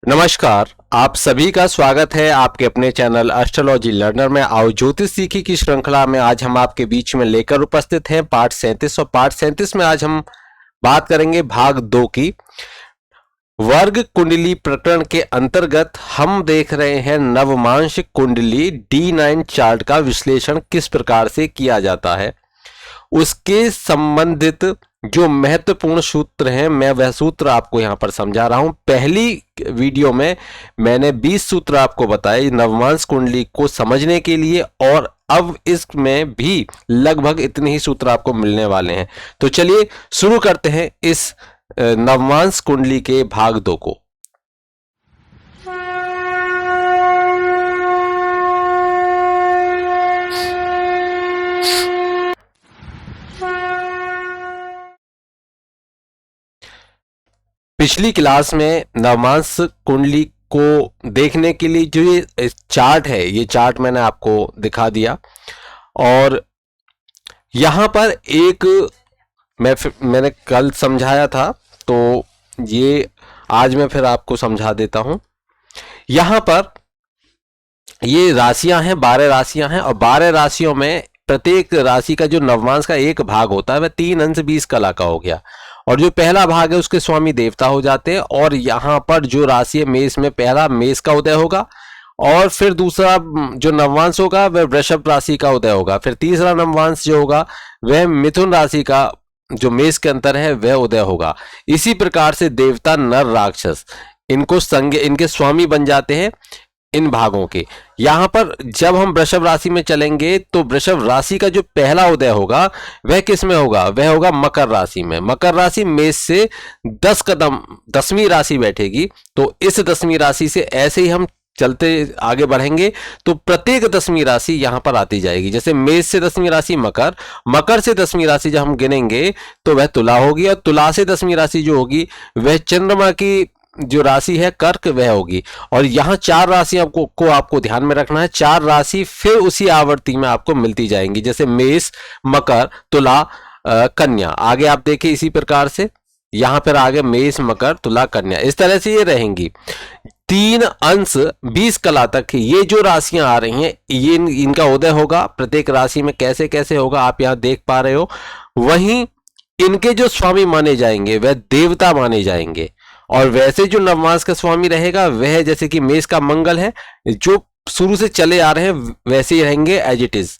नमस्कार, आप सभी का स्वागत है आपके अपने चैनल एस्ट्रोलॉजी लर्नर में। आओ ज्योतिष सीखी की श्रृंखला में आज हम आपके बीच में लेकर उपस्थित हैं पाठ 37 और पाठ 37 में आज हम बात करेंगे भाग 2 की। वर्ग कुंडली प्रकरण के अंतर्गत हम देख रहे हैं नवमांश कुंडली D9 चार्ट का विश्लेषण किस प्रकार से किया जाता है, उसके संबंधित जो महत्वपूर्ण सूत्र हैं मैं वह सूत्र आपको यहां पर समझा रहा हूं। पहली वीडियो में मैंने 20 सूत्र आपको बताए नवमांश कुंडली को समझने के लिए, और अब इसमें भी लगभग इतने ही सूत्र आपको मिलने वाले हैं। तो चलिए शुरू करते हैं इस नवमांश कुंडली के भाग 2 को। पिछली क्लास में नवमांश कुंडली को देखने के लिए जो ये चार्ट है, ये चार्ट मैंने आपको दिखा दिया, और यहां पर एक मैंने कल समझाया था, तो ये आज मैं फिर आपको समझा देता हूं। यहां पर ये राशियां हैं, 12 राशियां हैं, और 12 राशियों में प्रत्येक राशि का जो नवमांश का एक भाग होता है वह 3 अंश 20 कला का हो गया, और जो पहला भाग है उसके स्वामी देवता हो जाते हैं। और यहाँ पर जो राशि है मेष में, पहला मेष का उदय होगा, और फिर दूसरा जो नवमांश होगा वह वृषभ राशि का उदय होगा, फिर तीसरा नवमांश जो होगा वह मिथुन राशि का जो मेष के अंतर है वह उदय होगा। इसी प्रकार से देवता, नर, राक्षस इनके स्वामी बन जाते हैं इन भागों के। यहां पर जब हम वृषभ राशि में चलेंगे तो वृषभ राशि का जो पहला उदय होगा वह किस में होगा, वह होगा मकर राशि में। मकर राशि मेष से 10 कदम 10वीं राशि बैठेगी, तो इस 10वीं राशि से ऐसे ही हम चलते आगे बढ़ेंगे तो प्रत्येक 10वीं राशि यहां पर आती जाएगी। जैसे मेष से 10वीं राशि मकर, मकर से 10वीं राशि जब हम गिनेंगे तो वह तुला होगी, और तुला से 10वीं राशि जो होगी वह चंद्रमा की जो राशि है कर्क वह होगी। और यहाँ 4 राशि आपको ध्यान में रखना है। 4 राशि फिर उसी आवर्ती में आपको मिलती जाएंगी, जैसे मेष, मकर, तुला, कन्या। आगे आप देखिए इसी प्रकार से यहाँ पर आगे मेष, मकर, तुला, कन्या, इस तरह से ये रहेंगी। 3 अंश 20 कला तक ये जो राशियां आ रही हैं ये इनका उदय होगा। प्रत्येक राशि में कैसे कैसे होगा आप यहाँ देख पा रहे हो। वहीं इनके जो स्वामी माने जाएंगे वह देवता माने जाएंगे, और वैसे जो नवमांश का स्वामी रहेगा वह जैसे कि मेष का मंगल है, जो शुरू से चले आ रहे हैं वैसे ही रहेंगे एज इट इज।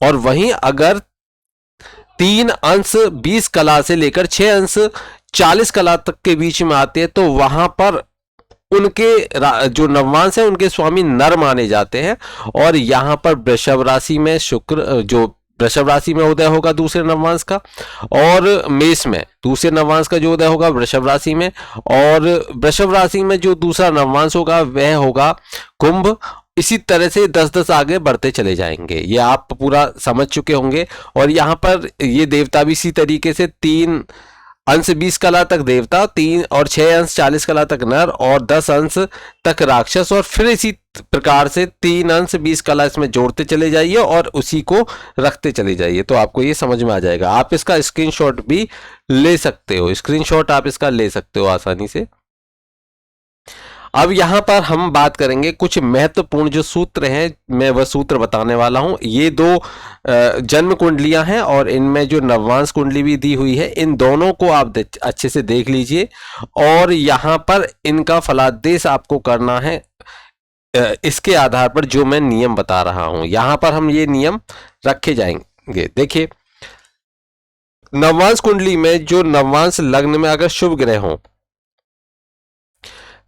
और वहीं अगर 3 अंश 20 कला से लेकर 6 अंश 40 कला तक के बीच में आते हैं तो वहां पर उनके जो नवमांश है उनके स्वामी नर माने जाते हैं। और यहां पर वृषभ राशि में शुक्र, जो वृषभ राशि में उदय होगा दूसरे नवमांश का, और मेष में दूसरे नवमांश का जो उदय होगा वृषभ राशि में, और वृषभ राशि में जो दूसरा नवमांश होगा वह होगा कुंभ। इसी तरह से 10-10 आगे बढ़ते चले जाएंगे। ये आप पूरा समझ चुके होंगे। और यहाँ पर ये देवता भी इसी तरीके से 3 अंश 20 कला तक देवता, 3 और 6 अंश 40 कला तक नर, और 10 अंश तक राक्षस, और फिर इसी प्रकार से 3 अंश 20 कला इसमें जोड़ते चले जाइए और उसी को रखते चले जाइए, तो आपको ये समझ में आ जाएगा। आप इसका स्क्रीनशॉट भी ले सकते हो, स्क्रीनशॉट आप इसका ले सकते हो आसानी से। अब यहां पर हम बात करेंगे कुछ महत्वपूर्ण जो सूत्र हैं, मैं वह सूत्र बताने वाला हूं। ये 2 जन्म कुंडलियां हैं और इनमें जो नवमांश कुंडली भी दी हुई है, इन दोनों को आप अच्छे से देख लीजिए, और यहां पर इनका फलादेश आपको करना है इसके आधार पर जो मैं नियम बता रहा हूं। यहां पर हम ये नियम रखे जाएंगे। देखिए, नवमांश कुंडली में जो नवमांश लग्न में अगर शुभ ग्रह हो,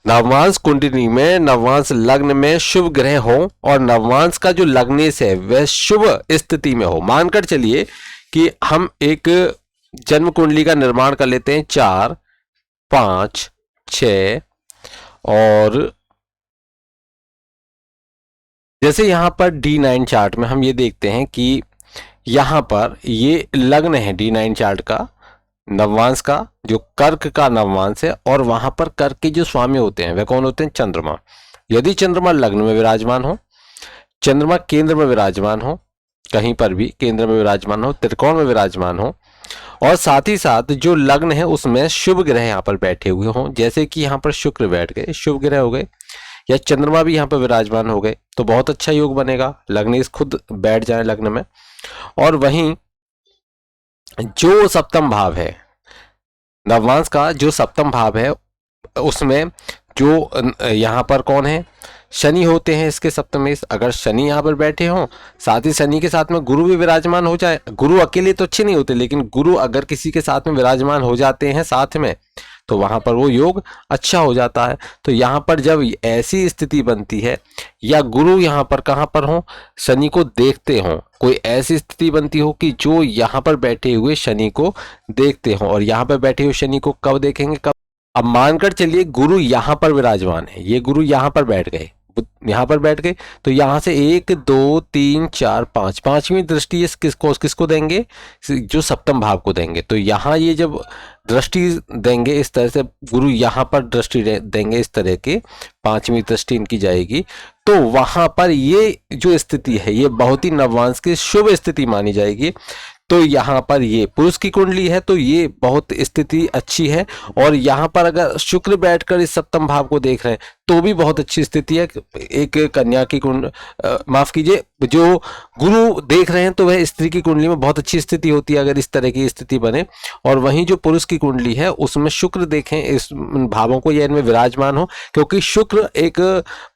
नवमांश कुंडली में नवमांश लग्न में शुभ ग्रह हो और नवमांश का जो लग्नेश है वह शुभ स्थिति में हो। मानकर चलिए कि हम एक जन्म कुंडली का निर्माण कर लेते हैं 4, 5, 6, और जैसे यहां पर D9 चार्ट में हम ये देखते हैं कि यहां पर ये लग्न है D9 चार्ट का, नवमांश का जो कर्क का नवमांश है, और वहां पर कर्क के जो स्वामी होते हैं वह कौन होते हैं, चंद्रमा। यदि चंद्रमा लग्न में विराजमान हो, चंद्रमा केंद्र में विराजमान हो, कहीं पर भी केंद्र में विराजमान हो, त्रिकोण में विराजमान हो, और साथ ही साथ जो लग्न है उसमें शुभ ग्रह यहाँ पर बैठे हुए हों, जैसे कि यहाँ पर शुक्र बैठ गए, शुभ ग्रह हो गए, या चंद्रमा भी यहाँ पर विराजमान हो गए, तो बहुत अच्छा योग बनेगा। लग्नेश खुद बैठ जाए लग्न में। और वहीं जो सप्तम भाव है, नवमांस का जो सप्तम भाव है, उसमें जो यहाँ पर कौन है, शनि होते हैं इसके सप्तमेश। अगर शनि यहाँ पर बैठे हों, साथ ही शनि के साथ में गुरु भी विराजमान हो जाए, गुरु अकेले तो अच्छे नहीं होते, लेकिन गुरु अगर किसी के साथ में विराजमान हो जाते हैं साथ में, तो वहां पर वो योग अच्छा हो जाता है। तो यहाँ पर जब ऐसी स्थिति बनती है, या गुरु यहाँ पर कहाँ पर हो, शनि को देखते हों, कोई ऐसी स्थिति बनती हो कि जो यहाँ पर बैठे हुए शनि को देखते हों, और यहाँ पर बैठे हुए शनि को कब देखेंगे, कब, अब मानकर चलिए गुरु यहाँ पर विराजमान है, ये गुरु यहाँ पर बैठ गए, यहाँ पर बैठ गए, तो यहाँ से 1 2 3 4 5, पांचवी दृष्टि ये किसको देंगे, जो सप्तम भाव को देंगे। तो यहाँ ये जब दृष्टि देंगे इस तरह से, गुरु यहाँ पर दृष्टि देंगे, इस तरह के पांचवी दृष्टि इनकी जाएगी, तो वहां पर ये जो स्थिति है ये बहुत ही नववांश की शुभ स्थिति मानी जाएगी। तो यहाँ पर ये पुरुष की कुंडली है, तो ये बहुत स्थिति अच्छी है। और यहाँ पर अगर शुक्र बैठकर इस सप्तम भाव को देख रहे हैं तो भी बहुत अच्छी स्थिति है। एक कन्या की माफ कीजिए, जो गुरु देख रहे हैं तो वह स्त्री की कुंडली में बहुत अच्छी स्थिति होती है अगर इस तरह की स्थिति बने। और वहीं जो पुरुष की कुंडली है उसमें शुक्र देखें इस भावों को, या इनमें विराजमान हो, क्योंकि शुक्र एक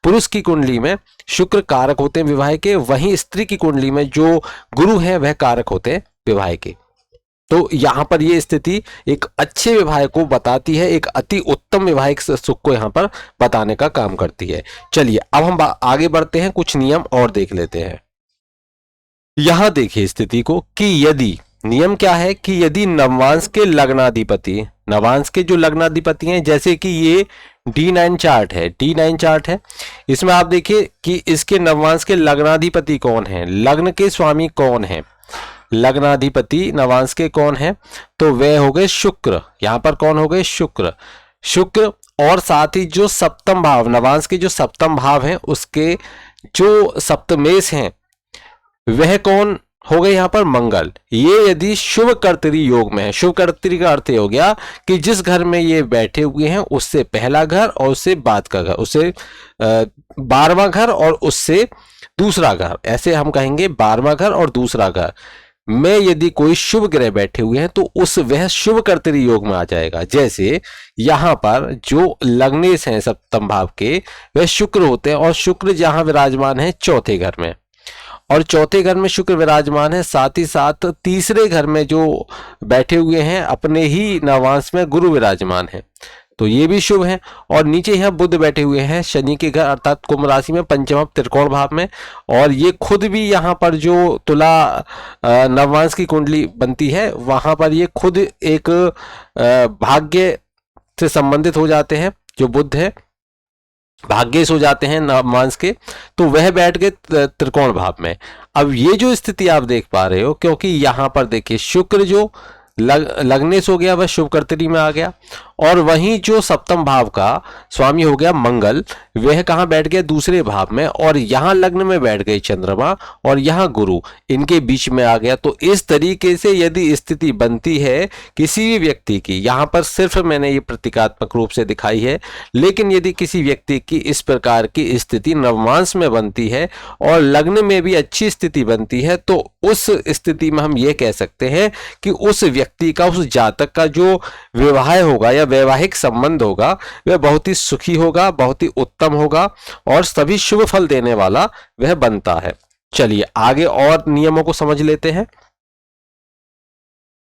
पुरुष की कुंडली में शुक्र कारक होते हैं विवाह के, वहीं स्त्री की कुंडली में जो गुरु है वह कारक होते हैं विवाह के। तो यहां पर यह स्थिति एक अच्छे विवाह को बताती है, एक अति उत्तम वैवाहिक सुख को यहां पर बताने का काम करती है। चलिए अब हम आगे बढ़ते हैं, कुछ नियम और देख लेते हैं। यहां देखिए स्थिति को कि यदि नियम क्या है कि यदि नवमांश के लग्नाधिपति, नवांश के जो लग्नाधिपति हैं, जैसे कि ये D9 चार्ट है, D9 चार्ट है, इसमें आप देखिए कि इसके नवमांश के लग्नाधिपति कौन है, लग्न के स्वामी कौन है, लग्नाधिपति नवांश के कौन है, तो वे हो गए शुक्र। यहां पर कौन हो गए, शुक्र, शुक्र। और साथ ही जो सप्तम भाव, नवांश के जो सप्तम भाव हैं उसके जो सप्तमेश हैं वह कौन हो गए, यहां पर मंगल। ये यदि शुभ कर्तरी योग में है, शुभ कर्तरी का अर्थ हो गया कि जिस घर में ये बैठे हुए हैं उससे पहला घर और उससे बाद का घर, उससे 12वां घर और उससे दूसरा घर, ऐसे हम कहेंगे 12वां घर और दूसरा घर में यदि कोई शुभ ग्रह बैठे हुए हैं तो उस वह शुभ कर्तरी योग में आ जाएगा। जैसे यहां पर जो लग्नेश हैं सप्तम भाव के वह शुक्र होते हैं, और शुक्र जहां विराजमान है चौथे घर में, और चौथे घर में शुक्र विराजमान है, साथ ही साथ तीसरे घर में जो बैठे हुए हैं अपने ही नवांश में गुरु विराजमान है, तो ये भी शुभ है। और नीचे यहाँ बुध बैठे हुए हैं शनि के घर अर्थात कुंभ राशि में पंचम त्रिकोण भाव में, और ये खुद भी यहाँ पर जो तुला नवमांश की कुंडली बनती है वहां पर ये खुद एक भाग्य से संबंधित हो जाते हैं, जो बुध है भाग्येश हो जाते हैं नवमांश के, तो वह बैठ गए त्रिकोण भाव में। अब ये जो स्थिति आप देख पा रहे हो, क्योंकि यहां पर देखिए शुक्र जो लग्नेश हो गया वह शुभ कर्तरी में आ गया, और वहीं जो सप्तम भाव का स्वामी हो गया मंगल, वह कहां बैठ गया, दूसरे भाव में, और यहां लग्न में बैठ गए चंद्रमा, और यहां गुरु इनके बीच में आ गया। तो इस तरीके से यदि स्थिति बनती है किसी भी व्यक्ति की, यहां पर सिर्फ मैंने ये प्रतीकात्मक रूप से दिखाई है, लेकिन यदि किसी व्यक्ति की इस प्रकार की स्थिति नवमांश में बनती है और लग्न में भी अच्छी स्थिति बनती है, तो उस स्थिति में हम ये कह सकते हैं कि उस व्यक्ति का, उस जातक का जो विवाह होगा या वैवाहिक संबंध होगा वह बहुत ही सुखी होगा, बहुत ही उत्तम होगा, और सभी शुभ फल देने वाला वह बनता है। चलिए आगे और नियमों को समझ लेते हैं।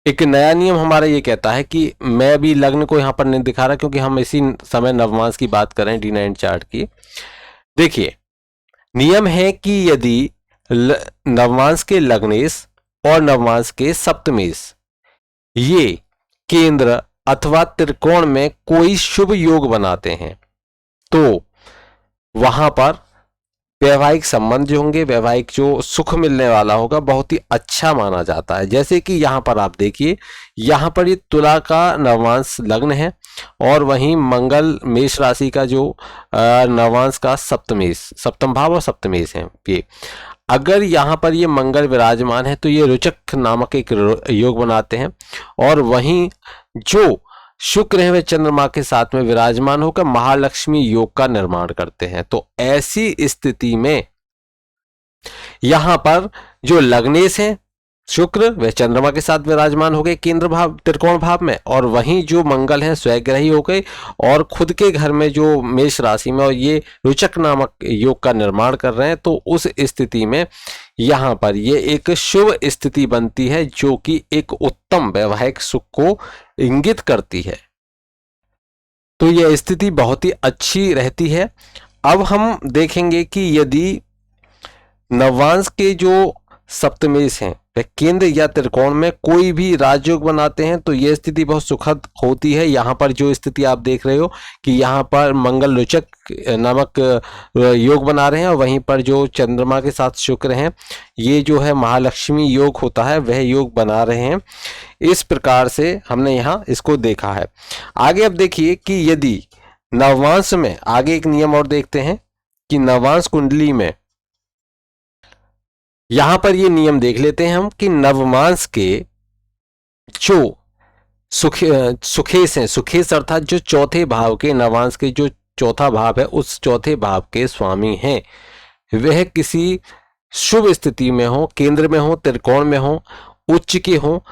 एक नया नियम हमारा ये कहता है कि मैं भी लग्न को यहां पर नहीं दिखा रहा क्योंकि हम इसी समय नवमांश की बात करें, D9 चार्ट की। देखिए नियम है कि यदि नवमांश के लग्नेश और नवमांश के सप्तमेश ये केंद्र अथवा त्रिकोण में कोई शुभ योग बनाते हैं तो वहां पर वैवाहिक संबंध जो होंगे, वैवाहिक जो सुख मिलने वाला होगा बहुत ही अच्छा माना जाता है। जैसे कि यहां पर आप देखिए, यहां पर ये तुला का नवांश लग्न है और वहीं मंगल मेष राशि का जो नवांश का सप्तमेश, सप्तम भाव और सप्तमेश है ये। अगर यहाँ पर ये मंगल विराजमान है तो ये रुचक नामक एक योग बनाते हैं, और वहीं जो शुक्र है वे चंद्रमा के साथ में विराजमान होकर महालक्ष्मी योग का निर्माण करते हैं। तो ऐसी स्थिति में यहां पर जो लग्नेश है शुक्र वह चंद्रमा के साथ विराजमान हो गए केंद्र भाव त्रिकोण भाव में, और वहीं जो मंगल है स्वग्रही हो गए और खुद के घर में जो मेष राशि में और ये रुचक नामक योग का निर्माण कर रहे हैं। तो उस स्थिति में यहाँ पर ये एक शुभ स्थिति बनती है जो कि एक उत्तम वैवाहिक सुख को इंगित करती है। तो यह स्थिति बहुत ही अच्छी रहती है। अब हम देखेंगे कि यदि नवांश के जो सप्तमेश हैं वह केंद्र या त्रिकोण में कोई भी राजयोग बनाते हैं तो यह स्थिति बहुत सुखद होती है। यहाँ पर जो स्थिति आप देख रहे हो कि यहाँ पर मंगल रुचक नामक योग बना रहे हैं, और वहीं पर जो चंद्रमा के साथ शुक्र हैं ये जो है महालक्ष्मी योग होता है वह योग बना रहे हैं। इस प्रकार से हमने यहाँ इसको देखा है। आगे अब देखिए कि यदि नवांश में आगे एक नियम और देखते हैं कि नवांश कुंडली में यहां पर ये नियम देख लेते हैं हम कि नवमांश के जो सुखेश हैं, सुखेश अर्थात जो चौथे भाव के नवांश के जो चौथा भाव है उस चौथे भाव के स्वामी हैं वह किसी शुभ स्थिति में हो, केंद्र में हो, त्रिकोण में हो, उच्च के हो,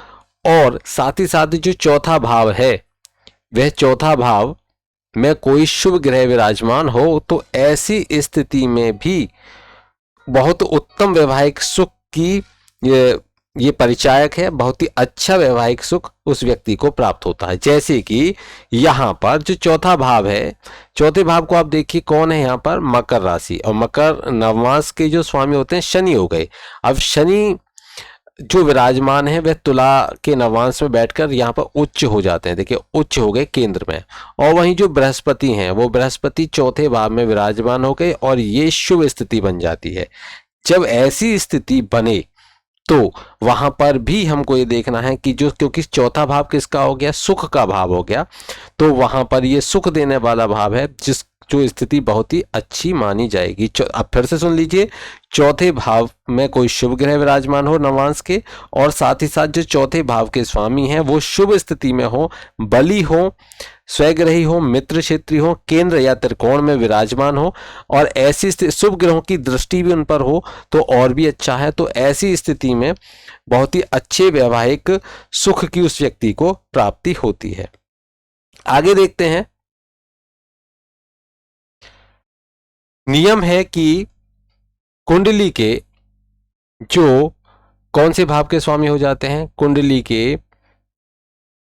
और साथ ही साथ जो चौथा भाव है वह चौथा भाव में कोई शुभ ग्रह विराजमान हो, तो ऐसी स्थिति में भी बहुत उत्तम वैवाहिक सुख की ये परिचायक है। बहुत ही अच्छा वैवाहिक सुख उस व्यक्ति को प्राप्त होता है। जैसे कि यहाँ पर जो चौथा भाव है, चौथे भाव को आप देखिए कौन है यहाँ पर, मकर राशि, और मकर नवमास के जो स्वामी होते हैं शनि हो गए। अब शनि जो विराजमान है वह तुला के नवांश में बैठकर यहाँ पर उच्च हो जाते हैं। देखिए उच्च हो गए केंद्र में, और वहीं जो बृहस्पति हैं वो बृहस्पति चौथे भाव में विराजमान हो गए और ये शुभ स्थिति बन जाती है। जब ऐसी स्थिति बने तो वहां पर भी हमको ये देखना है कि जो, क्योंकि चौथा भाव किसका हो गया, सुख का भाव हो गया, तो वहां पर ये सुख देने वाला भाव है जिस जो स्थिति बहुत ही अच्छी मानी जाएगी। अब फिर से सुन लीजिए, चौथे भाव में कोई शुभ ग्रह विराजमान हो नवांश के, और साथ ही साथ जो चौथे भाव के स्वामी हैं वो शुभ स्थिति में हो, बली हो, स्वग्रही हो, मित्र क्षेत्री हो, केंद्र या त्रिकोण में विराजमान हो, और ऐसी शुभ ग्रहों की दृष्टि भी उन पर हो तो और भी अच्छा है। तो ऐसी स्थिति में बहुत ही अच्छे वैवाहिक सुख की उस व्यक्ति को प्राप्ति होती है। आगे देखते हैं, नियम है कि कुंडली के जो कौन से भाव के स्वामी हो जाते हैं, कुंडली के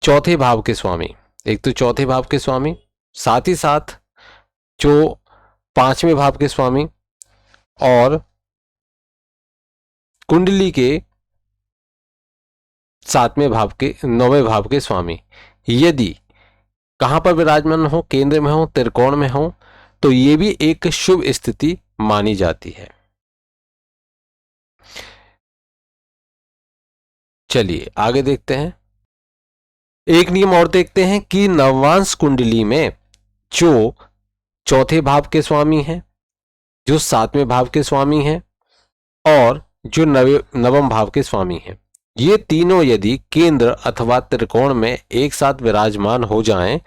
चौथे भाव के स्वामी, एक तो चौथे भाव के स्वामी, साथ ही साथ जो पांचवें भाव के स्वामी, और कुंडली के सातवें भाव के, नौवें भाव के स्वामी यदि कहां पर विराजमान हो, केंद्र में हो, त्रिकोण में हो, तो ये भी एक शुभ स्थिति मानी जाती है। चलिए आगे देखते हैं, एक नियम और देखते हैं कि नवांश कुंडली में जो चौथे भाव के स्वामी हैं, जो सातवें भाव के स्वामी हैं, और जो नवम भाव के स्वामी हैं, ये तीनों यदि केंद्र अथवा त्रिकोण में एक साथ विराजमान हो जाएं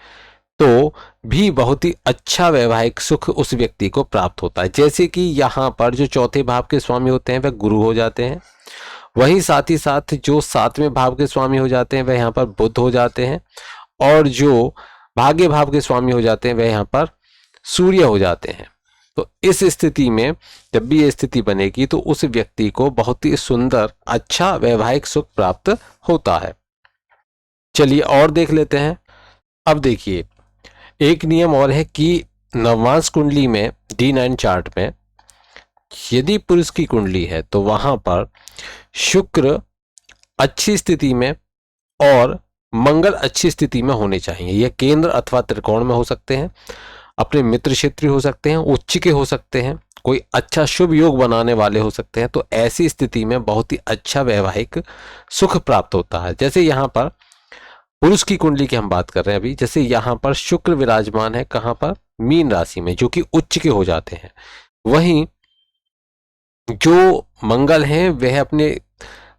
तो भी बहुत ही अच्छा वैवाहिक सुख उस व्यक्ति को प्राप्त होता है। जैसे कि यहाँ पर जो चौथे भाव के स्वामी होते हैं वह गुरु हो जाते हैं, वहीं साथ ही साथ जो सातवें भाव के स्वामी हो जाते हैं वह यहाँ पर बुध हो जाते हैं, और जो भाग्य भाव के स्वामी हो जाते हैं वह यहाँ पर सूर्य हो जाते हैं। तो इस स्थिति में जब भी ये स्थिति बनेगी तो उस व्यक्ति को बहुत ही सुंदर अच्छा वैवाहिक सुख प्राप्त होता है। चलिए और देख लेते हैं। अब देखिए, एक नियम और है कि नवमास कुंडली में D9 चार्ट में यदि पुरुष की कुंडली है तो वहां पर शुक्र अच्छी स्थिति में और मंगल अच्छी स्थिति में होने चाहिए। यह केंद्र अथवा त्रिकोण में हो सकते हैं, अपने मित्र क्षेत्री हो सकते हैं, उच्च के हो सकते हैं, कोई अच्छा शुभ योग बनाने वाले हो सकते हैं। तो ऐसी स्थिति में बहुत ही अच्छा वैवाहिक सुख प्राप्त होता है। जैसे यहाँ पर पुरुष की कुंडली की हम बात कर रहे हैं अभी, जैसे यहाँ पर शुक्र विराजमान है कहाँ पर, मीन राशि में, जो कि उच्च के हो जाते हैं। वहीं जो मंगल हैं वह अपने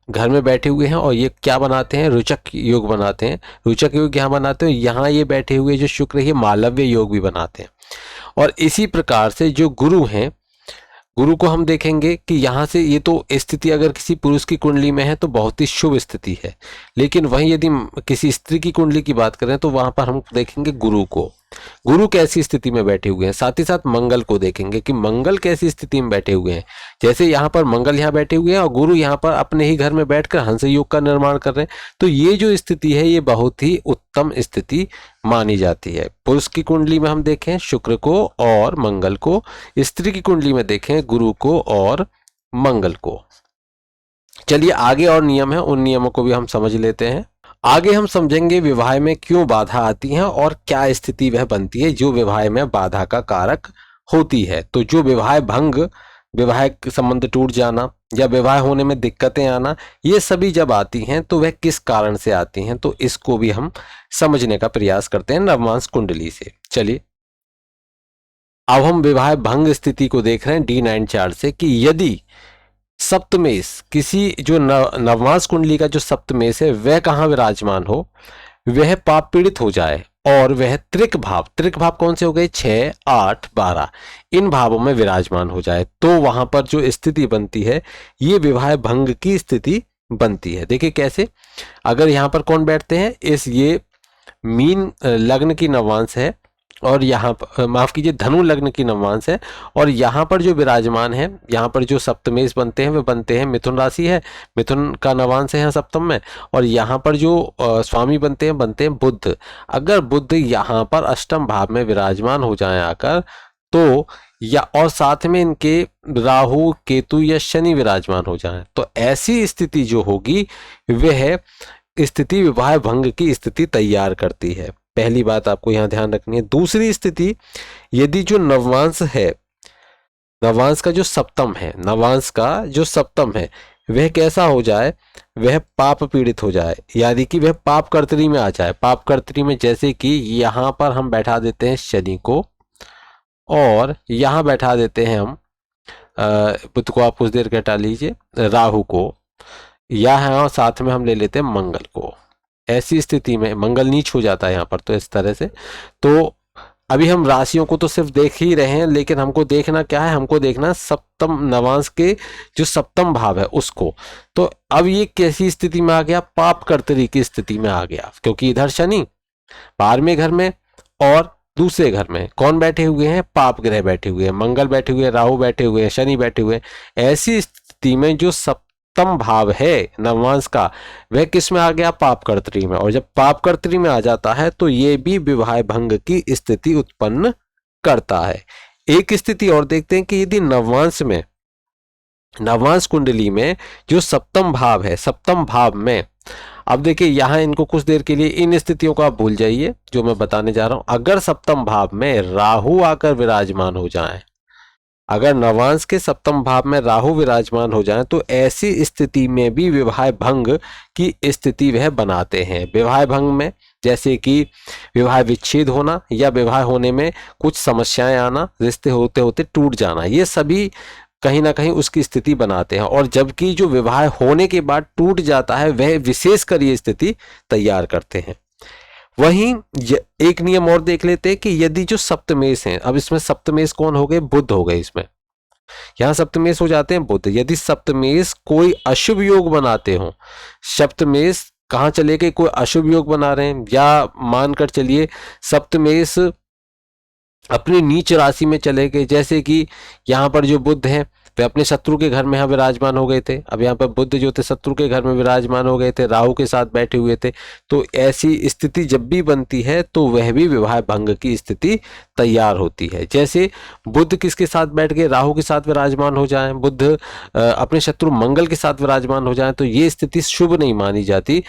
घर में बैठे हुए हैं और ये क्या बनाते हैं, रुचक योग बनाते हैं। रुचक योग यहाँ बनाते हैं, यहाँ ये बैठे हुए जो शुक्र है ये मालव्य योग भी बनाते हैं। और इसी प्रकार से जो गुरु हैं, गुरु को हम देखेंगे कि यहाँ से ये तो स्थिति अगर किसी पुरुष की कुंडली में है तो बहुत ही शुभ स्थिति है, लेकिन वहीं यदि किसी स्त्री की कुंडली की बात करें तो वहां पर हम देखेंगे गुरु को, गुरु कैसी स्थिति में बैठे हुए हैं। साथ ही साथ मंगल को देखेंगे कि मंगल कैसी स्थिति में बैठे हुए हैं। जैसे यहाँ पर मंगल यहाँ बैठे हुए हैं और गुरु यहाँ पर अपने ही घर में बैठकर हंस योग का निर्माण कर रहे हैं, तो ये जो स्थिति है ये बहुत ही उत्तम स्थिति मानी जाती है। पुरुष की कुंडली में हम देखें शुक्र को और मंगल को, स्त्री की कुंडली में देखें गुरु को और मंगल को। चलिए आगे और नियम है, उन नियमों को भी हम समझ लेते हैं। आगे हम समझेंगे विवाह में क्यों बाधा आती है और क्या स्थिति वह बनती है जो विवाह में बाधा का कारक होती है। तो जो विवाह भंग, वैवाहिक संबंध टूट जाना या विवाह होने में दिक्कतें आना, ये सभी जब आती हैं तो वह किस कारण से आती हैं, तो इसको भी हम समझने का प्रयास करते हैं नवमांस कुंडली से। चलिए अब हम विवाह भंग स्थिति को देख रहे हैं D9 चार्ट से कि यदि सप्तमेश किसी जो नवमांस कुंडली का जो सप्तमेश है वह कहाँ विराजमान हो, वह पाप पीड़ित हो जाए और वह त्रिक भाव कौन से हो गए 6, 8, 12 इन भावों में विराजमान हो जाए, तो वहां पर जो स्थिति बनती है ये विवाह भंग की स्थिति बनती है। देखिए कैसे, अगर यहाँ पर कौन बैठते हैं, इस ये मीन लग्न की नवमांस है और यहाँ पर माफ कीजिए धनु लग्न की नवमांस है, और यहाँ पर जो विराजमान है, यहाँ पर जो सप्तमेश बनते हैं वे बनते हैं, मिथुन राशि है, मिथुन का नवांश है सप्तम में, और यहाँ पर जो स्वामी बनते हैं बुध। अगर बुध यहाँ पर अष्टम भाव में विराजमान हो जाए आकर, तो या और साथ में इनके राहु केतु या शनि विराजमान हो जाए, तो ऐसी स्थिति जो होगी वह स्थिति विवाह भंग की स्थिति तैयार करती है। पहली बात आपको यहां ध्यान रखनी है। दूसरी स्थिति, यदि जो नवमांस है, नवमांस का जो सप्तम है वह कैसा हो जाए, वह पाप पीड़ित हो जाए, यानी कि वह पाप कर्तरी में आ जाए। पाप कर्तरी में जैसे कि यहां पर हम बैठा देते हैं शनि को और यहां बैठा देते हैं हम बुध को, आप कुछ देर के हटा लीजिए, राहु को, या साथ में हम ले लेते हैं मंगल को। ऐसी स्थिति में मंगल नीच हो जाता है यहाँ पर, तो इस तरह से। तो अभी हम राशियों को तो सिर्फ देख ही रहे हैं, लेकिन हमको देखना क्या है, हमको देखना सप्तम नवांश के जो सप्तम भाव है उसको। तो अब ये कैसी स्थिति में आ गया, पाप कर्तरी की स्थिति में आ गया, क्योंकि इधर शनि 12वें घर में और दूसरे घर में कौन बैठे हुए हैं, पाप ग्रह बैठे हुए हैं, मंगल बैठे हुए हैं, राहु बैठे हुए हैं, शनि बैठे हुए हैं। ऐसी स्थिति में जो सप्तम भाव है नवमांस का वह किस में आ गया, पाप कर्तरी में, और जब पाप कर्तरी में आ जाता है तो ये भी विवाह भंग की स्थिति उत्पन्न करता है। एक स्थिति और देखते हैं कि यदि नवमांस कुंडली में जो सप्तम भाव है, सप्तम भाव में, अब देखिए यहां इनको कुछ देर के लिए इन स्थितियों को आप भूल जाइए जो मैं बताने जा रहा हूं। अगर सप्तम भाव में राहु आकर विराजमान हो जाए, अगर नवांश के सप्तम भाव में राहु विराजमान हो जाए, तो ऐसी स्थिति में भी विवाह भंग की स्थिति वह बनाते हैं। विवाह भंग में जैसे कि विवाह विच्छेद होना या विवाह होने में कुछ समस्याएं आना, रिश्ते होते होते टूट जाना, ये सभी कहीं ना कहीं उसकी स्थिति बनाते हैं। और जबकि जो विवाह होने के बाद टूट जाता है वह विशेषकर ये स्थिति तैयार करते हैं। वहीं एक नियम और देख लेते हैं कि यदि जो सप्तमेश हैं, अब इसमें सप्तमेश कौन हो गए, बुध हो गए, इसमें यहां सप्तमेश हो जाते हैं बुध। यदि सप्तमेश कोई अशुभ योग बनाते हो, सप्तमेश कहां चले गए, कोई अशुभ योग बना रहे हैं, या मानकर चलिए सप्तमेश अपनी नीच राशि में चले गए, जैसे कि यहाँ पर जो बुध हैं वे अपने शत्रु के घर में यहाँ विराजमान हो गए थे। अब यहाँ पर बुध जो थे शत्रु के घर में विराजमान हो गए थे, राहु के साथ बैठे हुए थे, तो ऐसी स्थिति जब भी बनती है तो वह भी विवाह भंग की स्थिति तैयार होती है। जैसे बुध किसके साथ बैठ गए, राहु के साथ विराजमान हो जाए, बुध अपने शत्रु मंगल के साथ विराजमान हो जाए, तो ये स्थिति शुभ नहीं मानी जाती।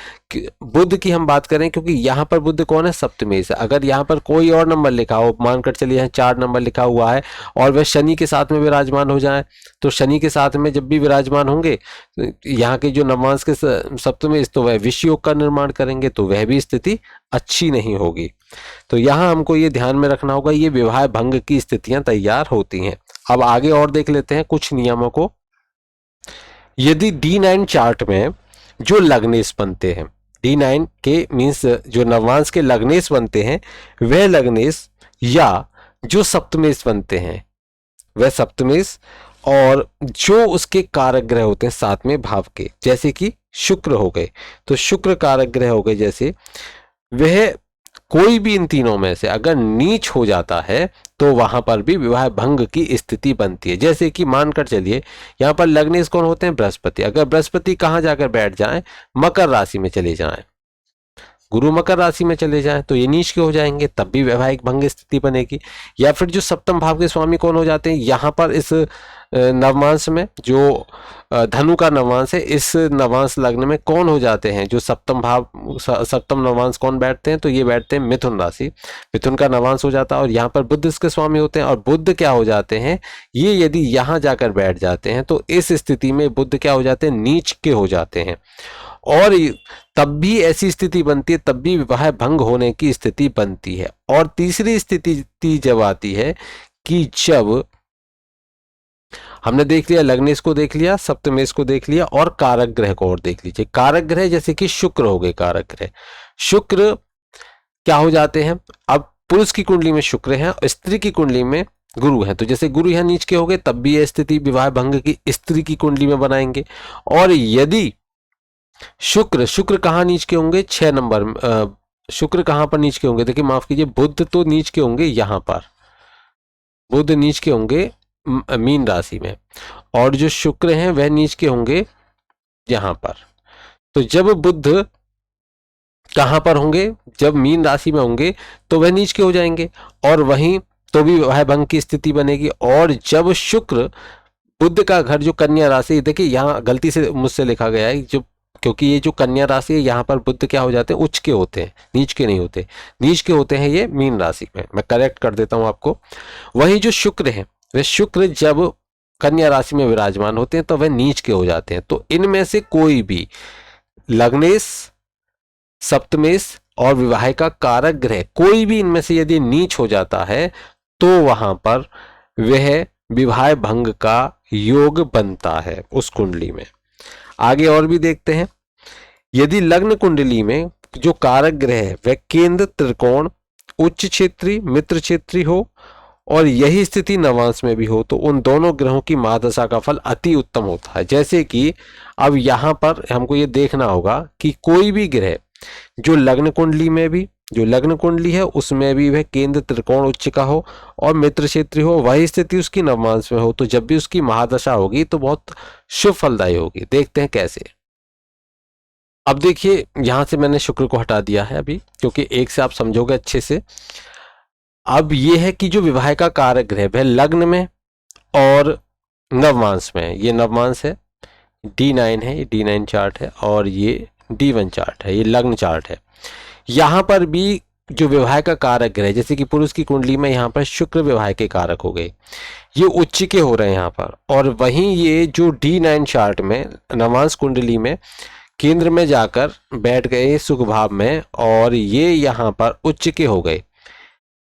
बुध की हम बात करें क्योंकि यहाँ पर बुध कौन है, सप्तमेश। अगर यहाँ पर कोई और नंबर लिखा हो, मानकर चलिए यहाँ 4 नंबर लिखा हुआ है और वह शनि के साथ में विराजमान हो जाए, तो शनि के साथ में जब भी विराजमान होंगे यहाँ के जो नवमांस के सप्तमेश, तो वह विष योग का निर्माण करेंगे, तो वह भी स्थिति अच्छी नहीं होगी। तो यहाँ हमको ये ध्यान में रखना होगा, ये विवाह भंग की स्थितियां तैयार होती हैं। अब आगे और देख लेते हैं कुछ नियमों को। यदि D9 चार्ट में जो लग्नेश बनते हैं, D9 के मीन्स जो नवमांश के लग्नेश बनते हैं वह लग्नेश, या जो सप्तमेश बनते हैं वह सप्तमेश, और जो उसके कारक ग्रह होते हैं सातवें भाव के, जैसे कि शुक्र हो गए, तो शुक्र कारक ग्रह हो गए, जैसे वह कोई भी इन तीनों में से अगर नीच हो जाता है तो वहां पर भी विवाह भंग की स्थिति बनती है। जैसे कि मानकर चलिए यहाँ पर लग्नेश कौन होते हैं, बृहस्पति। अगर बृहस्पति कहाँ जाकर बैठ जाएं, मकर राशि में चले जाएं, गुरु मकर राशि में चले जाएं, तो ये नीच के हो जाएंगे, तब भी वैवाहिक भंग स्थिति बनेगी। या फिर जो सप्तम भाव के स्वामी कौन हो जाते हैं, यहाँ पर इस नवमांश में जो धनु का नवमांश है, इस नवमांश लग्न में कौन हो जाते हैं, जो सप्तम भाव सप्तम नवमांश कौन बैठते हैं, तो ये बैठते हैं मिथुन राशि, मिथुन का नवमांश हो जाता है। और यहाँ पर बुध इसके स्वामी होते हैं, और बुध क्या हो जाते हैं, ये यदि यहाँ जाकर बैठ जाते हैं तो इस स्थिति में बुध क्या हो जाते हैं, नीच के हो जाते हैं। और तब भी ऐसी स्थिति बनती है, तब भी विवाह भंग होने की स्थिति बनती है। और तीसरी स्थिति जब आती है कि जब हमने देख लिया लग्नेश को, देख लिया सप्तमेश को, देख लिया, और कारक ग्रह को और देख लीजिए। कारक ग्रह जैसे कि शुक्र हो गए, कारक ग्रह शुक्र क्या हो जाते हैं, अब पुरुष की कुंडली में शुक्र है और स्त्री की कुंडली में गुरु है, तो जैसे गुरु यहाँ नीच के हो गए, तब भी यह स्थिति विवाह भंग की स्त्री की कुंडली में बनाएंगे। और यदि शुक्र कहाँ नीच के होंगे, 6 नंबर, शुक्र कहाँ पर नीच के होंगे, देखिए माफ कीजिए, बुध तो नीच के होंगे, यहाँ पर बुध नीच के होंगे मीन राशि में, और जो शुक्र हैं वह नीच के होंगे यहाँ पर। तो जब बुध कहाँ पर होंगे, जब मीन राशि में होंगे तो वह नीच के हो जाएंगे, और वहीं तो भी वह भंग की स्थिति बनेगी। और जब शुक्र, बुध का घर जो कन्या राशि, देखिए यहाँ गलती से मुझसे लिखा गया है, जो क्योंकि ये जो कन्या राशि है यहाँ पर बुध क्या हो जाते हैं, उच्च के होते हैं, नीच के नहीं होते, नीच के होते हैं ये मीन राशि में। मैं करेक्ट कर देता हूँ आपको। वही जो शुक्र है, वे शुक्र जब कन्या राशि में विराजमान होते हैं तो वह नीच के हो जाते हैं। तो इनमें से कोई भी लग्नेश, सप्तमेश और विवाह का कारक ग्रह, कोई भी इनमें से यदि नीच हो जाता है तो वहां पर वह विवाह भंग का योग बनता है उस कुंडली में। आगे और भी देखते हैं। यदि लग्न कुंडली में जो कारक ग्रह है वह केंद्र, त्रिकोण, उच्च क्षेत्री, मित्र क्षेत्री हो, और यही स्थिति नवांश में भी हो, तो उन दोनों ग्रहों की महादशा का फल अति उत्तम होता है। जैसे कि अब यहाँ पर हमको ये देखना होगा कि कोई भी ग्रह जो लग्न कुंडली में भी, जो लग्न कुंडली है उसमें भी वह केंद्र, त्रिकोण, उच्च का हो और मित्र क्षेत्री हो, वही स्थिति उसकी नवमांश में हो, तो जब भी उसकी महादशा होगी तो बहुत शुभ फलदायी होगी। देखते हैं कैसे। अब देखिए यहां से मैंने शुक्र को हटा दिया है अभी, क्योंकि एक से आप समझोगे अच्छे से। अब ये है कि जो विवाह का कारक ग्रह वह लग्न में और नवमांश में, ये नवमांश है, D9 है, ये D9 चार्ट है, और ये D1 चार्ट है, ये लग्न चार्ट है। यहाँ पर भी जो विवाह का कारक ग्रह, जैसे कि पुरुष की कुंडली में यहाँ पर शुक्र विवाह के कारक हो गए, ये उच्च के हो रहे हैं यहाँ पर, और वहीं ये जो D9 चार्ट में नवमांश कुंडली में केंद्र में जाकर बैठ गए सुख भाव में, और ये यहाँ पर उच्च के हो गए।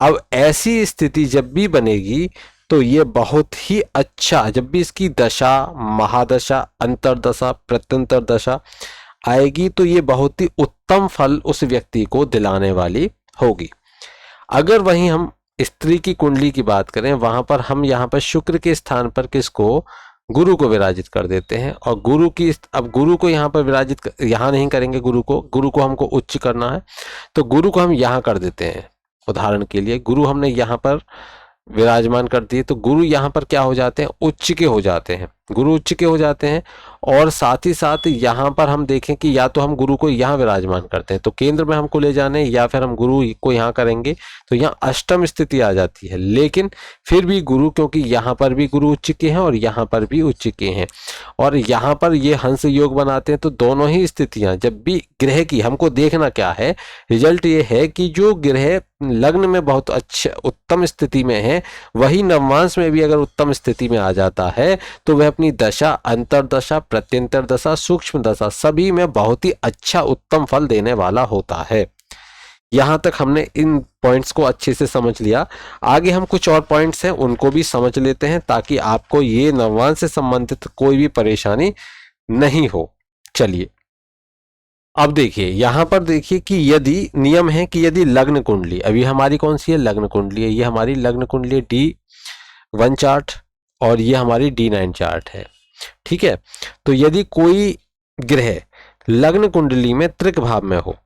अब ऐसी स्थिति जब भी बनेगी तो ये बहुत ही अच्छा, जब भी इसकी दशा, महादशा, अंतरदशा, प्रत्यंतर दशा आएगी तो ये बहुत ही उत्तम फल उस व्यक्ति को दिलाने वाली होगी। अगर वहीं हम स्त्री की कुंडली की बात करें, वहां पर हम यहाँ पर शुक्र के स्थान पर किसको, गुरु को विराजित कर देते हैं, और गुरु की, अब गुरु को यहाँ पर विराजित यहाँ नहीं करेंगे, गुरु को हमको उच्च करना है, तो गुरु को हम यहाँ कर देते हैं। उदाहरण के लिए गुरु हमने यहाँ पर विराजमान कर दिए, तो गुरु यहाँ पर क्या हो जाते हैं, उच्च के हो जाते हैं, गुरु उच्च के हो जाते हैं। और साथ ही साथ यहाँ पर हम देखें कि या तो हम गुरु को यहाँ विराजमान करते हैं तो केंद्र में हमको ले जाने, या फिर हम गुरु को यहाँ करेंगे तो यहाँ अष्टम स्थिति आ जाती है। लेकिन फिर भी गुरु, क्योंकि यहाँ पर भी गुरु उच्च के हैं और यहाँ पर भी उच्च के हैं, और यहाँ पर ये हंस योग बनाते हैं, तो दोनों ही स्थितियां जब भी ग्रह की, हमको देखना क्या है, रिजल्ट ये है कि जो ग्रह लग्न में बहुत अच्छा उत्तम स्थिति में है, वही नवमांश में भी अगर उत्तम स्थिति में आ जाता है तो वह अपनी दशा, अंतरदशा, प्रत्यंतर दशा, सूक्ष्म दशा सभी में बहुत ही अच्छा उत्तम फल देने वाला होता है। यहां तक हमने इन पॉइंट्स को अच्छे से समझ लिया। आगे हम कुछ और पॉइंट्स हैं उनको भी समझ लेते हैं, ताकि आपको ये नवमांश से संबंधित कोई भी परेशानी नहीं हो। चलिए अब देखिए, यहां पर देखिए कि यदि नियम है कि यदि लग्न कुंडली, अभी हमारी कौन सी है, लग्न कुंडली है, ये हमारी लग्न कुंडली D1 चार्ट और ये हमारी D9 चार्ट है, ठीक है। तो यदि कोई ग्रह लग्न कुंडली में त्रिक भाव में हो,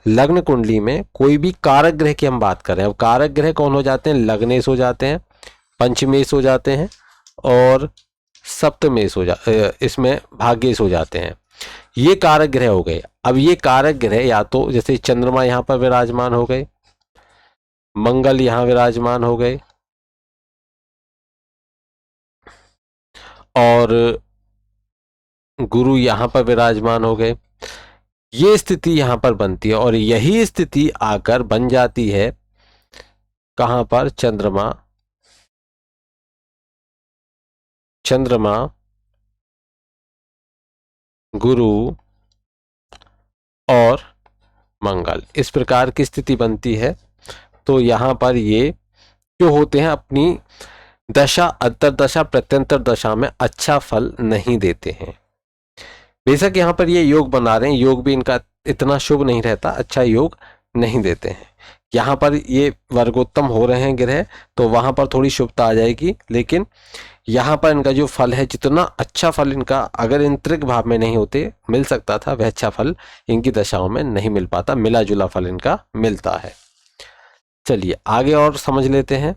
लग्न कुंडली में कोई भी कारक ग्रह की हम बात कर रहे हैं, अब कारक ग्रह कौन हो जाते हैं, लग्नेश हो जाते हैं, पंचमेश हो जाते हैं और सप्तमेश हो इसमें भाग्येश हो जाते हैं, ये कारक ग्रह हो गए। अब ये कारक ग्रह या तो जैसे चंद्रमा यहां पर विराजमान हो गए, मंगल यहां विराजमान हो गए और गुरु यहां पर विराजमान हो गए, ये स्थिति यहां पर बनती है और यही स्थिति आकर बन जाती है कहां पर, चंद्रमा गुरु और मंगल, इस प्रकार की स्थिति बनती है। तो यहां पर ये जो होते हैं अपनी दशा अंतरदशा प्रत्यंतर दशा में अच्छा फल नहीं देते हैं। बेशक यहाँ पर ये योग बना रहे हैं, योग भी इनका इतना शुभ नहीं रहता, अच्छा योग नहीं देते हैं। यहाँ पर ये वर्गोत्तम हो रहे हैं ग्रह, तो वहां पर थोड़ी शुभता आ जाएगी, लेकिन यहाँ पर इनका जो फल है, जितना अच्छा फल इनका अगर इन त्रिक भाव में नहीं होते मिल सकता था, वह अच्छा फल इनकी दशाओं में नहीं मिल पाता, मिला जुला फल इनका मिलता है। चलिए आगे और समझ लेते हैं।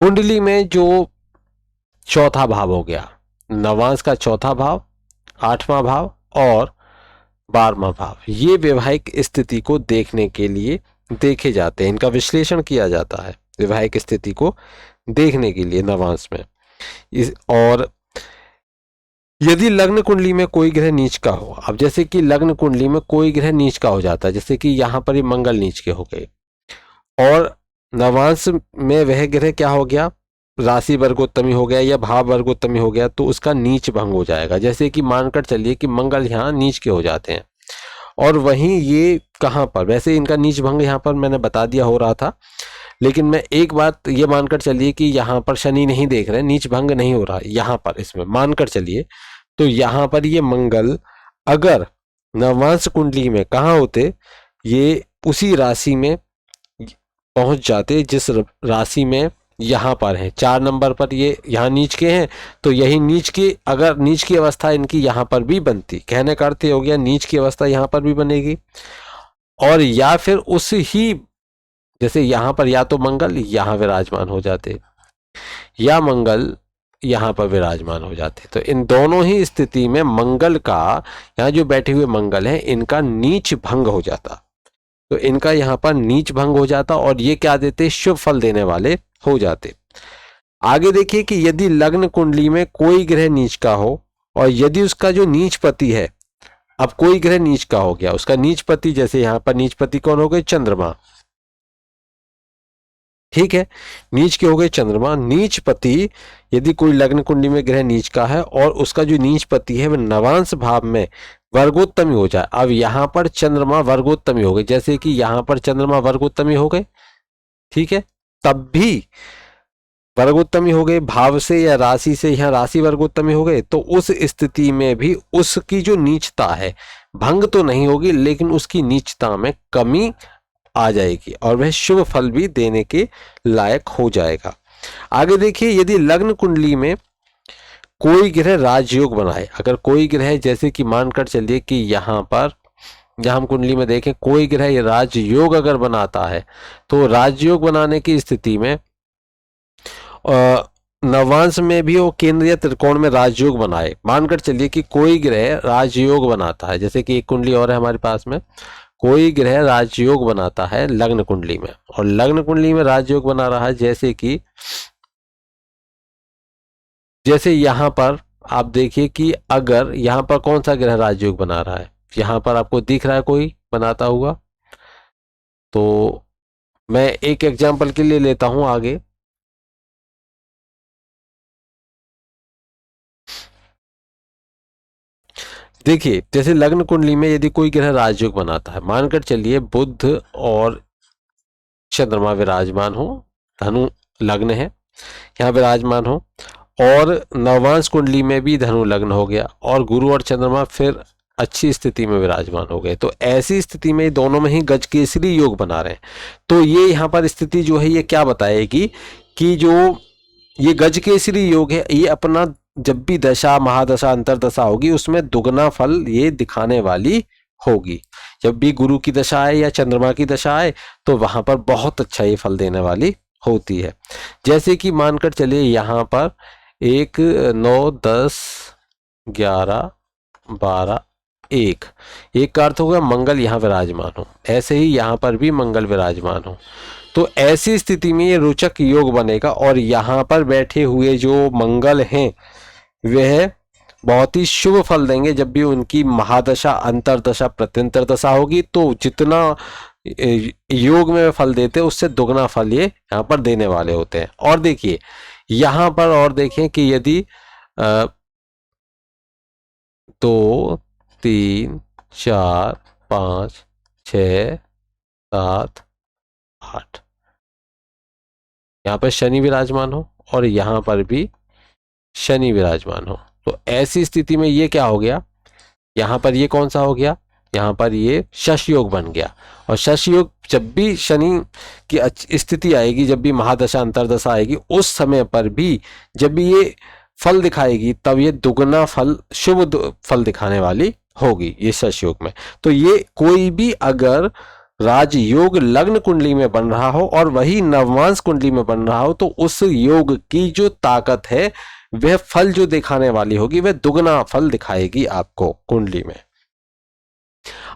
कुंडली में जो चौथा भाव हो गया, नवांश का चौथा भाव, 8वां भाव और 12वां भाव, ये वैवाहिक स्थिति को देखने के लिए देखे जाते हैं, इनका विश्लेषण किया जाता है वैवाहिक स्थिति को देखने के लिए नवांश में। और यदि लग्न कुंडली में कोई ग्रह नीच का हो, अब जैसे कि लग्न कुंडली में कोई ग्रह नीच का हो जाता है, जैसे कि यहाँ पर ही मंगल नीच के हो गए और नवांश में वह ग्रह क्या हो गया, राशि वर्गोत्तमी हो गया या भाव वर्गोत्तमी हो गया, तो उसका नीच भंग हो जाएगा। जैसे कि मानकर चलिए कि मंगल यहाँ नीच के हो जाते हैं और वहीं ये कहाँ पर, वैसे इनका नीच भंग यहाँ पर मैंने बता दिया हो रहा था, लेकिन मैं एक बात ये मानकर चलिए कि यहाँ पर शनि नहीं देख रहे, नीच भंग नहीं हो रहा यहाँ पर, इसमें मानकर चलिए, तो यहाँ पर ये मंगल अगर नवांश कुंडली में कहाँ होते, ये उसी राशि में पहुंच जाते जिस राशि में यहाँ पर है, 4 नंबर पर ये यहाँ नीच के हैं, तो यही नीच की, अगर नीच की अवस्था इनकी यहाँ पर भी बनती, कहने का अर्थ हो गया नीच की अवस्था यहाँ पर भी बनेगी, और या फिर उस ही जैसे यहाँ पर या तो मंगल यहाँ विराजमान हो जाते या मंगल यहाँ पर विराजमान हो जाते, तो इन दोनों ही स्थिति में मंगल का, यहाँ जो बैठे हुए मंगल हैं, इनका नीच भंग हो जाता, तो इनका यहाँ पर नीच भंग हो जाता और ये क्या देते, शुभ फल देने वाले हो जाते। आगे देखिए कि यदि लग्न कुंडली में कोई ग्रह नीच का हो और यदि उसका जो नीच पति है, अब कोई ग्रह नीच का हो गया, उसका नीच पति, जैसे यहाँ पर नीच पति कौन हो गए, चंद्रमा, ठीक है, नीच के हो गए चंद्रमा, नीच पति यदि कोई लग्न कुंडली में ग्रह नीच का है और उसका जो नीच पति है वह नवांश भाव में वर्गोत्तमी हो जाए, अब यहाँ पर चंद्रमा वर्गोत्तमी हो गए, जैसे कि यहाँ पर चंद्रमा वर्गोत्तमी हो गए, ठीक है, तब भी वर्गोत्तमी हो गए भाव से या राशि से, यहाँ राशि वर्गोत्तमी हो गए, तो उस स्थिति में भी उसकी जो नीचता है भंग तो नहीं होगी, लेकिन उसकी नीचता में कमी आ जाएगी और वह शुभ फल भी देने के लायक हो जाएगा। आगे देखिए, यदि लग्न कुंडली में कोई ग्रह राजयोग बनाए, अगर कोई ग्रह जैसे कि मानकर चलिए कि यहाँ पर, जहाँ हम कुंडली में देखें कोई ग्रह राजयोग अगर बनाता है, तो राजयोग बनाने की स्थिति में नवांश में भी वो केंद्रीय त्रिकोण में राजयोग बनाए, मानकर चलिए कि कोई ग्रह राजयोग बनाता है, जैसे कि एक कुंडली और है हमारे पास में, कोई ग्रह राजयोग बनाता है लग्न कुंडली में, और लग्न कुंडली में राजयोग बना रहा है, जैसे यहाँ पर आप देखिए कि अगर यहाँ पर कौन सा ग्रह राजयोग बना रहा है, यहाँ पर आपको दिख रहा है कोई बनाता हुआ, तो मैं एक एग्जांपल के लिए लेता हूं आगे। देखिए जैसे लग्न कुंडली में यदि कोई ग्रह राजयोग बनाता है, मानकर चलिए बुध और चंद्रमा विराजमान हो, धनु लग्न है, यहाँ विराजमान हो और नवमांश कुंडली में भी धनु लग्न हो गया और गुरु और चंद्रमा फिर अच्छी स्थिति में विराजमान हो गए। तो ऐसी स्थिति में दोनों में ही गजकेसरी योग बना रहे हैं। तो ये यहाँ पर स्थिति जो है ये क्या बताएगी कि जो ये गजकेसरी योग है ये अपना जब भी दशा महादशा अंतरदशा होगी उसमें दुगना फल ये दिखाने वाली होगी। जब भी गुरु की दशा आए या चंद्रमा की दशा आए तो वहां पर बहुत अच्छा ये फल देने वाली होती है। जैसे कि मानकर चलिए यहाँ पर 1 9 10 11 12 1 का अर्थ होगा मंगल यहाँ विराजमान हो, ऐसे ही यहाँ पर भी मंगल विराजमान हो। तो ऐसी स्थिति में ये रोचक योग बनेगा और यहाँ पर बैठे हुए जो मंगल हैं वह बहुत ही शुभ फल देंगे। जब भी उनकी महादशा अंतरदशा प्रत्यंतर दशा होगी तो जितना योग में फल देते हैं उससे दुगना फल ये यहाँ पर देने वाले होते हैं। और देखिए यहाँ पर और देखें कि यदि 2 3 4 5 6 7 8 यहाँ पर शनि विराजमान हो और यहाँ पर भी शनि विराजमान हो, तो ऐसी स्थिति में ये क्या हो गया, यहाँ पर ये कौन सा हो गया, यहाँ पर ये शश योग बन गया। और शश योग जब भी शनि की स्थिति आएगी, जब भी महादशा अंतरदशा आएगी, उस समय पर भी जब भी ये फल दिखाएगी तब ये दुगना फल शुभ फल दिखाने वाली होगी ये शश योग में। तो ये कोई भी अगर राजयोग लग्न कुंडली में बन रहा हो और वही नवमांश कुंडली में बन रहा हो तो उस योग की जो ताकत है वह फल जो दिखाने वाली होगी वह दुगना फल दिखाएगी आपको कुंडली में,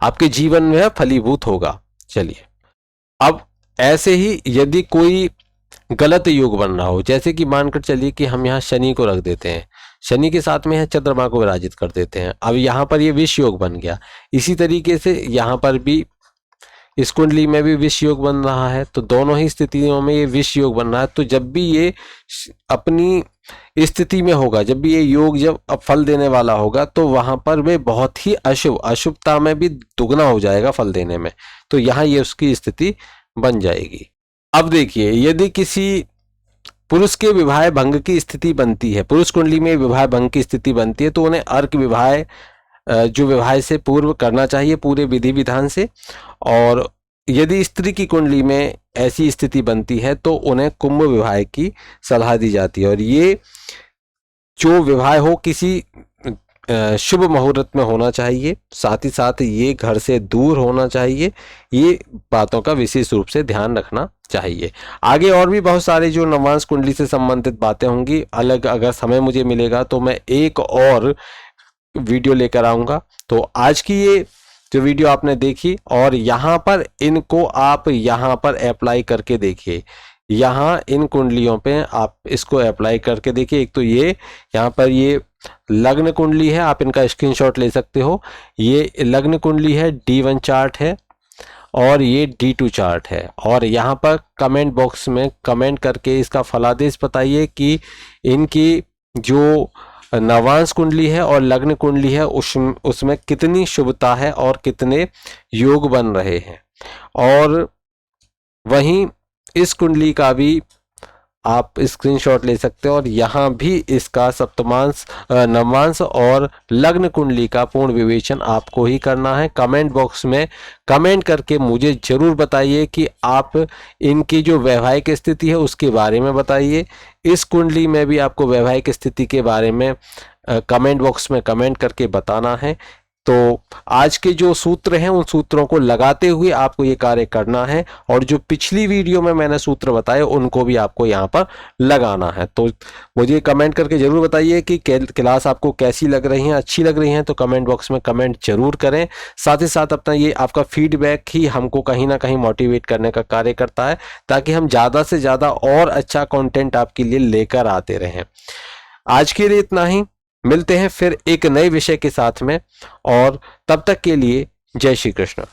आपके जीवन में फलीभूत होगा। चलिए अब ऐसे ही यदि कोई गलत योग बन रहा हो, जैसे कि मानकर चलिए कि हम यहाँ शनि को रख देते हैं, शनि के साथ में चंद्रमा को विराजित कर देते हैं, अब यहाँ पर ये विष योग बन गया। इसी तरीके से यहाँ पर भी इस कुंडली में भी विष योग बन रहा है, तो दोनों ही स्थितियों में ये विष योग बन रहा है। तो जब भी ये अपनी स्थिति में होगा, जब भी ये योग जब अब फल देने वाला होगा तो वहां पर वे बहुत ही अशुभता में भी दुगना हो जाएगा फल देने में। तो यहाँ ये उसकी स्थिति बन जाएगी। अब देखिए यदि किसी पुरुष के विवाह भंग की स्थिति बनती है, पुरुष कुंडली में विवाह भंग की स्थिति बनती है, तो उन्हें अर्क विवाह जो विवाह से पूर्व करना चाहिए पूरे विधि विधान से। और यदि स्त्री की कुंडली में ऐसी स्थिति बनती है तो उन्हें कुंभ विवाह की सलाह दी जाती है। और ये जो विवाह हो किसी शुभ मुहूर्त में होना चाहिए, साथ ही साथ ये घर से दूर होना चाहिए। ये बातों का विशेष रूप से ध्यान रखना चाहिए। आगे और भी बहुत सारे जो नवमांश कुंडली से संबंधित बातें होंगी, अलग अगर समय मुझे मिलेगा तो मैं एक और वीडियो लेकर आऊंगा। तो आज की ये जो वीडियो आपने देखी और यहाँ पर इनको आप यहाँ पर अप्लाई करके देखिए, यहाँ इन कुंडलियों पे आप इसको अप्लाई करके देखिए। एक तो ये यहाँ पर ये लग्न कुंडली है, आप इनका स्क्रीनशॉट ले सकते हो। ये लग्न कुंडली है, D1 चार्ट है और ये D2 चार्ट है। और यहाँ पर कमेंट बॉक्स में कमेंट करके इसका फलादेश बताइए कि इनकी जो नवांश कुंडली है और लग्न कुंडली है उसमें कितनी शुभता है और कितने योग बन रहे हैं। और वहीं इस कुंडली का भी आप स्क्रीनशॉट ले सकते हो और यहाँ भी इसका सप्तमांश नवमांश और लग्न कुंडली का पूर्ण विवेचन आपको ही करना है। कमेंट बॉक्स में कमेंट करके मुझे जरूर बताइए कि आप इनकी जो वैवाहिक स्थिति है उसके बारे में बताइए। इस कुंडली में भी आपको वैवाहिक स्थिति के बारे में कमेंट बॉक्स में कमेंट करके बताना है। तो आज के जो सूत्र हैं उन सूत्रों को लगाते हुए आपको ये कार्य करना है और जो पिछली वीडियो में मैंने सूत्र बताए उनको भी आपको यहाँ पर लगाना है। तो मुझे कमेंट करके जरूर बताइए कि क्लास आपको कैसी लग रही है, अच्छी लग रही हैं तो कमेंट बॉक्स में कमेंट जरूर करें। साथ ही साथ अपना ये आपका फीडबैक ही हमको कहीं ना कहीं मोटिवेट करने का कार्य करता है ताकि हम ज़्यादा से ज़्यादा और अच्छा कंटेंट आपके लिए लेकर आते रहें। आज के लिए इतना ही, मिलते हैं फिर एक नए विषय के साथ में और तब तक के लिए जय श्री कृष्ण।